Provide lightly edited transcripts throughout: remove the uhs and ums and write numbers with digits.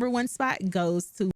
number one spot goes to.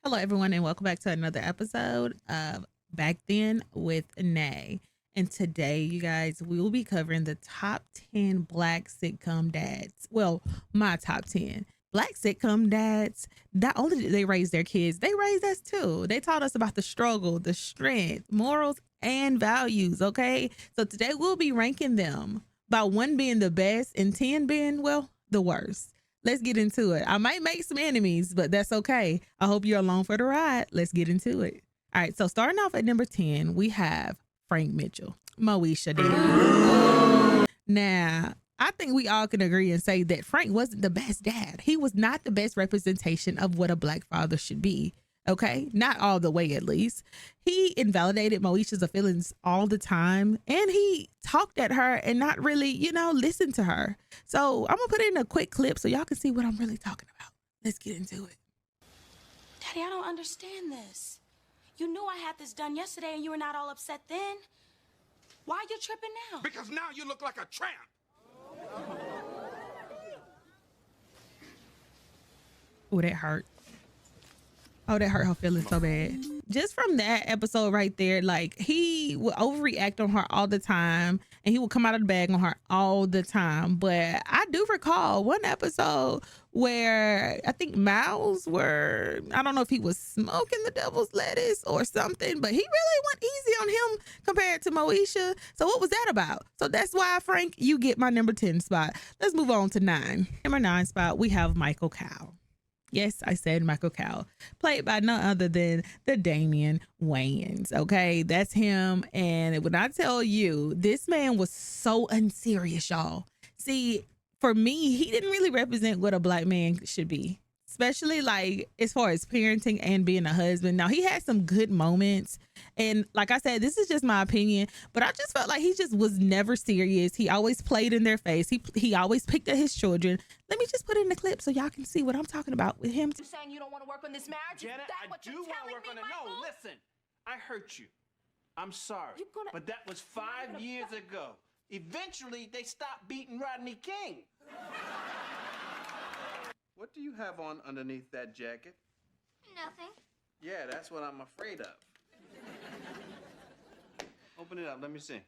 Hello, everyone, and welcome back to another episode of Back Then with Nay. And today, you guys, we will be covering the top 10 Black sitcom dads. Well, my top 10. Black sitcom dads, not only did they raise their kids, they raised us too. They taught us about the struggle, the strength, morals, and values, okay? So today we'll be ranking them by 1 being the best and 10 being, well, the worst. Let's get into it. I might make some enemies, but that's okay. I hope you're along for the ride. Let's get into it. All right, so starting off at number 10, we have Frank Mitchell, Moesha dad. Now, I think we all can agree and say that Frank wasn't the best dad. He was not the best representation of what a Black father should be. Okay, not all the way at least. He invalidated Moesha's feelings all the time, and he talked at her and not really, listen to her. So I'm gonna put in a quick clip so y'all can see what I'm really talking about. Let's get into it. Daddy, I don't understand this. You knew I had this done yesterday and you were not all upset then. Why are you tripping now? Because now you look like a tramp. Oh, that hurt. Oh, that hurt her feelings so bad. Just from that episode right there, like, he would overreact on her all the time and he would come out of the bag on her all the time. But I do recall one episode where I think Miles I don't know if he was smoking the devil's lettuce or something, but he really went easy on him compared to Moesha. So what was that about? So that's why, Frank, you get my number 10 spot. Let's move on to 9. Number 9 spot, we have Michael Cowell. Yes, I said Michael Cowell, played by none other than the Damian Wayans. Okay, that's him. And when I tell you, this man was so unserious, y'all. See, for me, he didn't really represent what a Black man should be, especially like as far as parenting and being a husband. Now, he had some good moments. And like I said, this is just my opinion, but I just felt like he just was never serious. He always played in their face. He always picked at his children. Let me just put in the clip so y'all can see what I'm talking about with him. You saying you don't want to work on this marriage? Janet, Is that I what do you're want to telling work me, on it. Michael? No, listen. I hurt you. I'm sorry. You're gonna- But that was 5 years ago. Eventually, they stopped beating Rodney King. What do you have on underneath that jacket? Nothing. Yeah, that's what I'm afraid of. Open it up. Let me see.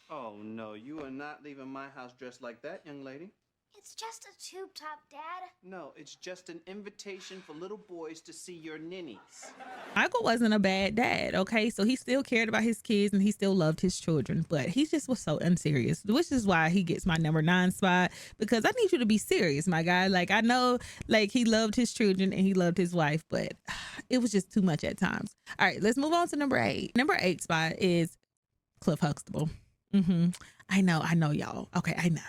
Oh, no. You are not leaving my house dressed like that, young lady. It's just a tube top, Dad. No, it's just an invitation for little boys to see your ninnies. Michael wasn't a bad dad, okay? So he still cared about his kids and he still loved his children, but he just was so unserious, which is why he gets my number 9 spot, because I need you to be serious, my guy. Like, I know, like, he loved his children and he loved his wife, but it was just too much at times. All right, let's move on to number 8. Number 8 spot is Cliff Huxtable. I know, y'all. Okay, I know.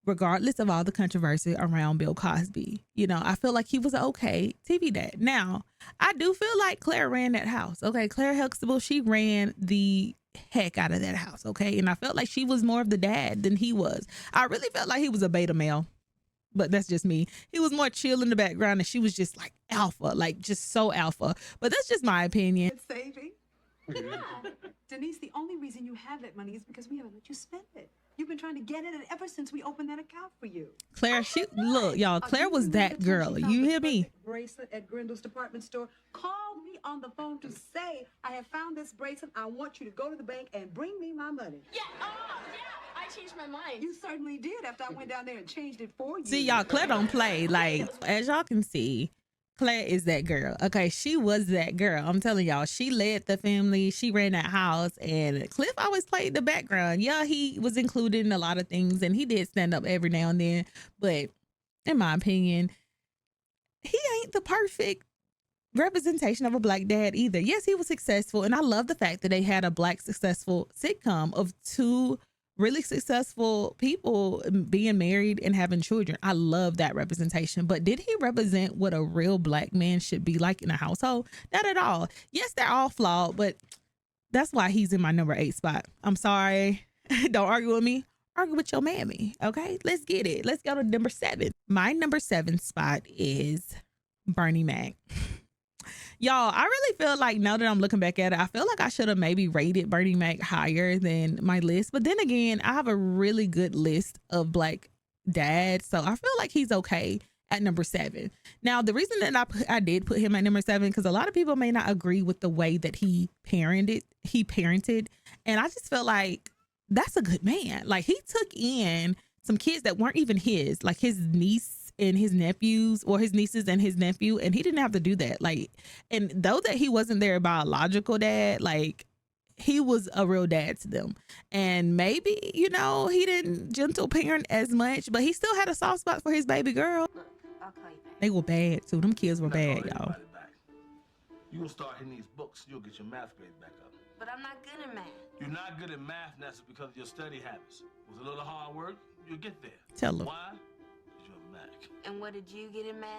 Regardless of all the controversy around Bill Cosby, I feel like he was an okay TV dad. Now, I do feel like Claire ran that house. Okay, Claire Huxtable, she ran the heck out of that house. Okay, and I felt like she was more of the dad than he was. I really felt like he was a beta male, but that's just me. He was more chill in the background and she was just like alpha, like just so alpha. But that's just my opinion. It's saving. Yeah. Denise, the only reason you have that money is because we haven't let you spend it. You've been trying to get it ever since we opened that account for you. Claire, look, y'all, Claire was that girl. You hear me? Bracelet at Grendel's department store. Called me on the phone to say, I have found this bracelet. I want you to go to the bank and bring me my money. Yeah, I changed my mind. You certainly did after I went down there and changed it for you. See, y'all, Claire don't play. Like, as y'all can see, Claire is that girl. Okay, she was that girl. I'm telling y'all, she led the family. She ran that house, and Cliff always played the background. Yeah, he was included in a lot of things, and he did stand up every now and then. But in my opinion, he ain't the perfect representation of a Black dad either. Yes, he was successful, and I love the fact that they had a Black successful sitcom of 2 really successful people being married and having children. I love that representation. But did he represent what a real Black man should be like in a household? Not at all. Yes, they're all flawed, but that's why he's in my number 8 spot. I'm sorry. Don't argue with me. Argue with your mammy. Okay, let's get it. Let's go to number 7. My number 7 spot is Bernie Mac. Y'all, I really feel like now that I'm looking back at it, I feel like I should have maybe rated Bernie Mac higher than my list. But then again, I have a really good list of black dads. So I feel like he's okay at number 7. Now, the reason that I did put him at number 7, because a lot of people may not agree with the way that he parented. And I just felt like that's a good man. Like, he took in some kids that weren't even his, like his niece and his nephews, or his nieces and his nephew, and he didn't have to do that. Like, and though that he wasn't their biological dad, like, he was a real dad to them. And maybe, you know, he didn't gentle parent as much, but he still had a soft spot for his baby girl. Look, I'll call you back. They were bad too. Them kids were bad, y'all. You will start hitting these books, you'll get your math grade back up. But I'm not good at math. You're not good at math, and that's because of your study habits. With a little hard work, you'll get there. Tell them. Why? Because you're a Mac. And what did you get in math?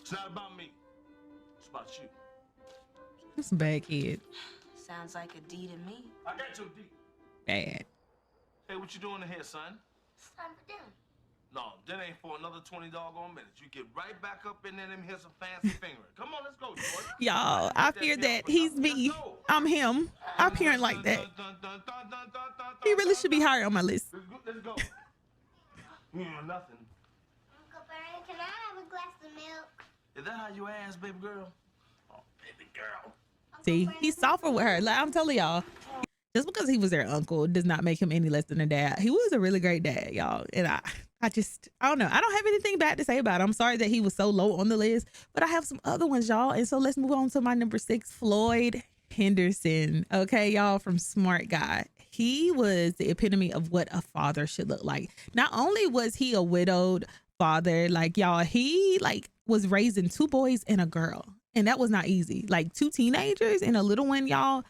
It's not about me. It's about you. That's some bad kids. Sounds like a D to me. I got your D. Bad. Hey, what you doing in here, son? It's time for dinner. No, that ain't for another 20 doggone minutes. You get right back up in there and hear some fancy fingering. Come on, let's go, George. Y'all, I fear that he's me. I'm him. I parent like that. He really should be higher on my list. Let's go. Nothing. Uncle Bernie, can I have a glass of milk? Is that how you ask, baby girl? Oh, baby girl. See, he's softer with her. Like, I'm telling y'all, just because he was their uncle does not make him any less than a dad. He was a really great dad, y'all. And I don't know. I don't have anything bad to say about him. I'm sorry that he was so low on the list, but I have some other ones, y'all. And so let's move on to my number 6, Floyd Henderson. Okay, y'all, from Smart Guy. He was the epitome of what a father should look like. Not only was he a widowed father, like, y'all, he like was raising 2 boys and a girl. And that was not easy. Like 2 teenagers and a little one, y'all.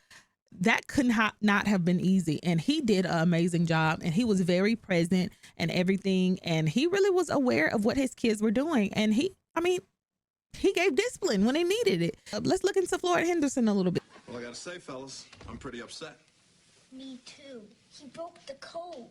That could not have been easy. And he did an amazing job, and he was very present and everything. And he really was aware of what his kids were doing. And he gave discipline when they needed it. Let's look into Floyd Henderson a little bit. Well, I gotta say, fellas, I'm pretty upset. Me too. He broke the code.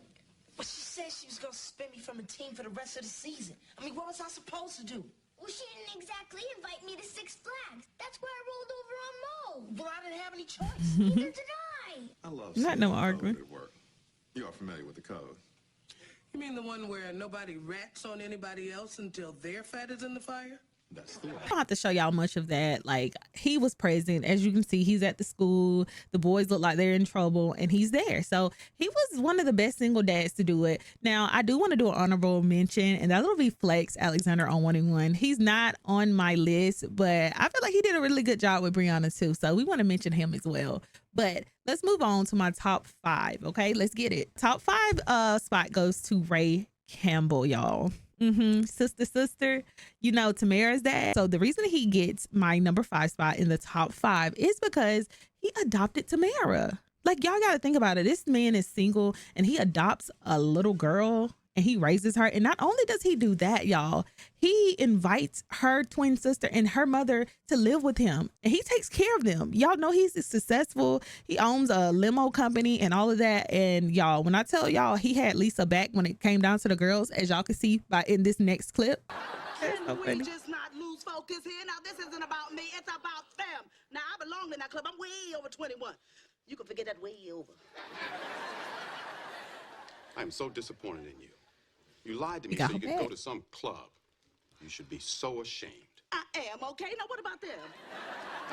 But she said she was gonna suspend me from the team for the rest of the season. I mean, what was I supposed to do? Well, she didn't exactly invite me to Six Flags. That's why I rolled over on Mo. Well, I didn't have any choice. Neither did I. I love Not seeing no the code argument. at work. You are familiar with the code. You mean the one where nobody rats on anybody else until their fat is in the fire? That's the one. I don't have to show y'all much of that. Like, he was present. As you can see, he's at the school. The boys look like they're in trouble, and he's there. So he was one of the best single dads to do it. Now, I do want to do an honorable mention, and that'll be Flex Alexander on 1-in-1. He's not on my list, but I feel like he did a really good job with Brianna too. So we want to mention him as well. But let's move on to my top 5. Okay, let's get it. Top 5 spot goes to Ray Campbell, y'all. Sister, you know, Tamara's dad. So the reason he gets my number 5 spot in the top 5 is because he adopted Tamara. Like, y'all got to think about it. This man is single, and he adopts a little girl, and he raises her. And not only does he do that, y'all, he invites her twin sister and her mother to live with him, and he takes care of them. Y'all know he's successful. He owns a limo company and all of that. And y'all, when I tell y'all, he had Lisa back when it came down to the girls, as y'all can see by in this next clip. Can we just not lose focus here? Now, this isn't about me. It's about them. Now, I belong in that club. I'm way over 21. You can forget that way over. I'm so disappointed in you. You lied to me You got so you could her go back. to some club. You should be so ashamed. I am, okay? Now, what about them?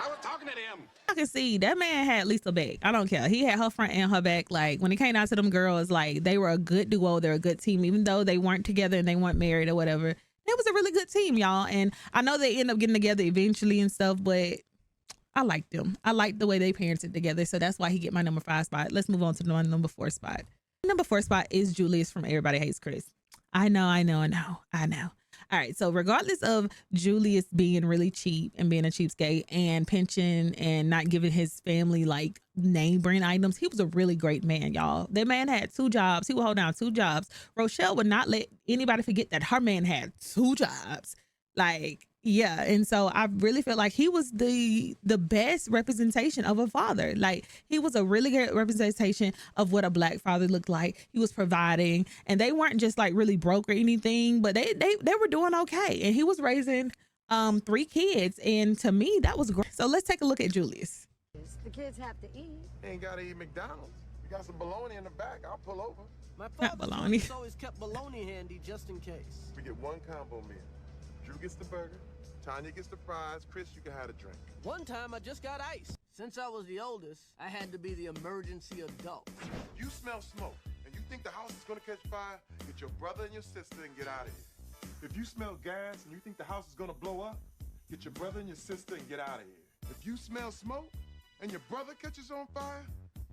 I was talking to them. I can see that man had Lisa back. I don't care. He had her front and her back. Like, when it came down to them girls, like, they were a good duo. They're a good team, even though they weren't together and they weren't married or whatever. It was a really good team, y'all. And I know they end up getting together eventually and stuff, but I liked them. I liked the way they parented together. So that's why he get my number 5 spot. Let's move on to the number 4 spot. Number 4 spot is Julius from Everybody Hates Chris. I know. All right. So regardless of Julius being really cheap and being a cheapskate and pension and not giving his family like name brand items, he was a really great man, y'all. That man had 2 jobs. He would hold down 2 jobs. Rochelle would not let anybody forget that her man had 2 jobs. Like, yeah. And so I really feel like he was the best representation of a father. Like, he was a really good representation of what a black father looked like. He was providing, and they weren't just like really broke or anything, but they were doing okay. And he was raising 3 kids, and to me that was great. So let's take a look at Julius. The kids have to eat. Ain't gotta eat McDonald's. You got some bologna in the back. I'll pull over. My Not father's bologna. always kept bologna handy just in case. We get 1 combo meal. Drew gets the burger, Tanya gets the fries, Chris, you can have a drink. One time I just got ice. Since I was the oldest, I had to be the emergency adult. You smell smoke, and you think the house is gonna catch fire, get your brother and your sister and get out of here. If you smell gas and you think the house is gonna blow up, get your brother and your sister and get out of here. If you smell smoke and your brother catches on fire,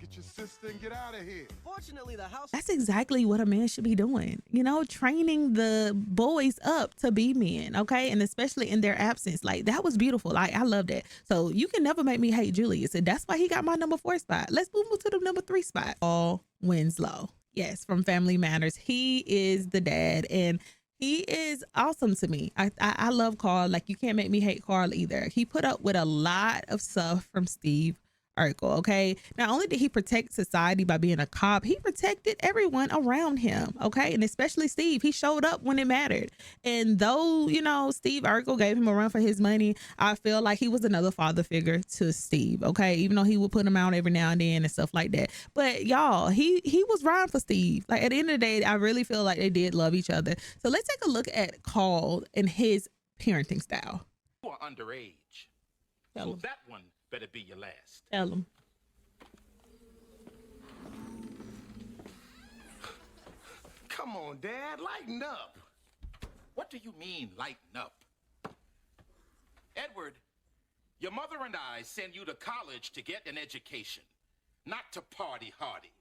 get your sister and get out of here. Fortunately, the house... That's exactly what a man should be doing, you know, training the boys up to be men, okay? And especially in their absence. Like, that was beautiful. Like, I love that. So you can never make me hate Julius, and that's why he got my number 4 spot. Let's move to the number 3 spot. Paul Winslow. Yes, from Family Matters. He is the dad, and he is awesome to me. I love Carl. Like, you can't make me hate Carl either. He put up with a lot of stuff from Steve Urkel, okay? Not only did he protect society by being a cop, he protected everyone around him, okay? And especially Steve. He showed up when it mattered. And though, you know, Steve Urkel gave him a run for his money, I feel like he was another father figure to Steve, okay? Even though he would put him out every now and then and stuff like that. But y'all, he was riding for Steve. Like, at the end of the day, I really feel like they did love each other. So let's take a look at Carl and his parenting style. You are underage. Tell So him. that one better be your last. Tell him. Come on, Dad, lighten up. What do you mean, lighten up? Edward, your mother and I send you to college to get an education, not to party hardy.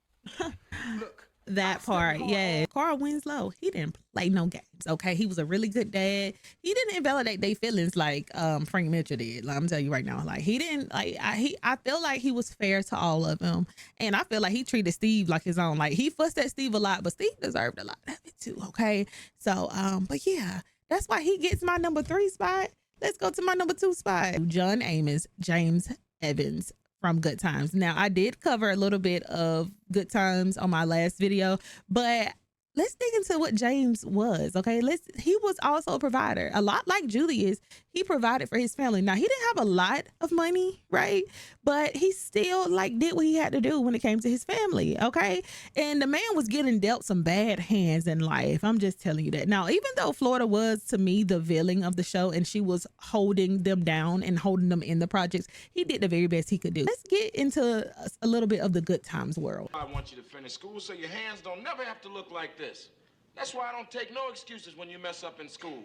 Look. That part, yeah. Carl Winslow, he didn't play no games, okay? He was a really good dad. He didn't invalidate their feelings like Frank Mitchell did. Like, I'm telling you right now, like, he didn't, like, I feel like he was fair to all of them. And I feel like he treated Steve like his own. Like, he fussed at Steve a lot, but Steve deserved a lot of it too, okay? So, but yeah, that's why he gets my number 3 spot. Let's go to my number 2 spot. John Amos, James Evans from Good Times. Now, I did cover a little bit of Good Times on my last video, but let's dig into what James was, okay? He was also a provider. A lot like Julius, he provided for his family. Now, he didn't have a lot of money, right? But he still, like, did what he had to do when it came to his family, okay? And the man was getting dealt some bad hands in life. I'm just telling you that. Now, even though Florida was, to me, the villain of the show, and she was holding them down and holding them in the projects, he did the very best he could do. Let's get into a little bit of the Good Times world. I want you to finish school so your hands don't never have to look like this. That's why I don't take no excuses when you mess up in school.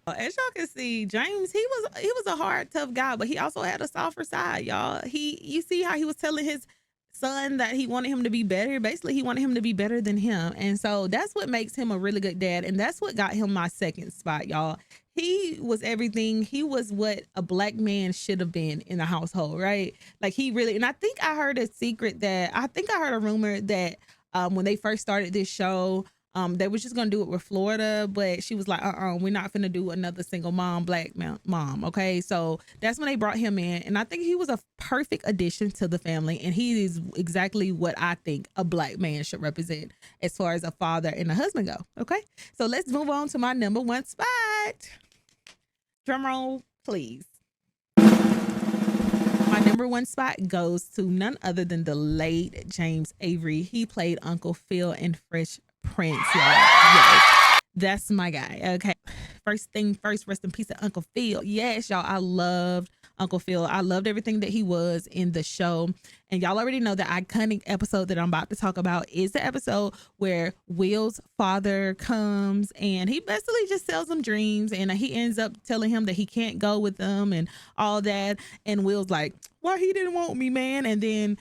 As y'all can see, James, he was a hard, tough guy, but he also had a softer side, y'all. You see how he was telling his son that he wanted him to be better. Basically, he wanted him to be better than him. And so that's what makes him a really good dad. And that's what got him my 2nd spot, y'all. He was everything. He was what a black man should have been in a household, right? Like, he really, and I think I heard a rumor that when they first started this show, they was just gonna do it with Florida, but she was like, we're not gonna do another single mom, black mom, okay? So that's when they brought him in, and I think he was a perfect addition to the family, and he is exactly what I think a black man should represent as far as a father and a husband go, okay? So let's move on to my number 1 spot. Drum roll, please. My number 1 spot goes to none other than the late James Avery. He played Uncle Phil in Fresh Prince, y'all. Yes, that's my guy. Okay, first thing first, rest in peace to Uncle Phil. Yes, y'all, I loved Uncle Phil. I loved everything that he was in the show. And y'all already know the iconic episode that I'm about to talk about is the episode where Will's father comes and he basically just sells him dreams, and he ends up telling him that he can't go with them and all that. And Will's like, well, he didn't want me, man. And then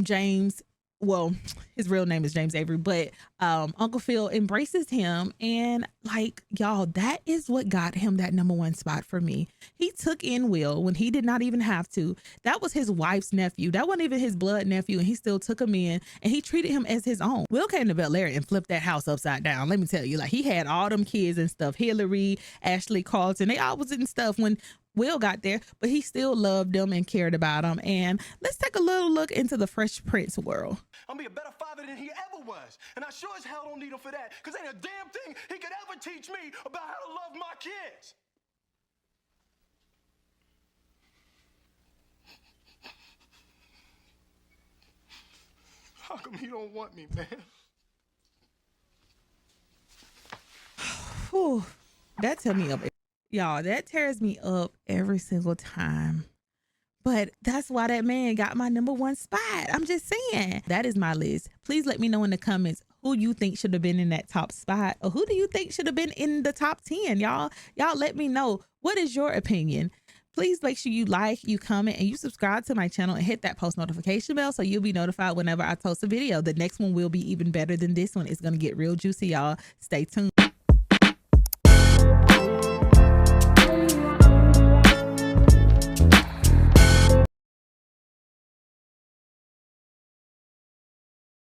James, well, his real name is James Avery, but Uncle Phil embraces him, and like, y'all, that is what got him that number 1 spot for me. He took in Will when he did not even have to. That was his wife's nephew. That wasn't even his blood nephew, and he still took him in, and he treated him as his own. Will came to Bel Air and flipped that house upside down. Let me tell you, like, he had all them kids and stuff. Hillary, Ashley, Carlton, they all was in stuff when Will got there, but he still loved them and cared about them. And let's take a little look into the Fresh Prince world. I'm be a better father than he ever was. And I sure as hell don't need him for that, because ain't a damn thing he could ever teach me about how to love my kids. How come he don't want me, man? Whew, that tears me up, y'all. That tears me up every single time. But that's why that man got my #1 spot. I'm just saying. That is my list. Please let me know in the comments who you think should have been in that top spot, or who do you think should have been in the top 10, y'all? Y'all let me know. What is your opinion? Please make sure you like, you comment, and you subscribe to my channel and hit that post notification bell so you'll be notified whenever I post a video. The next one will be even better than this one. It's going to get real juicy, y'all. Stay tuned.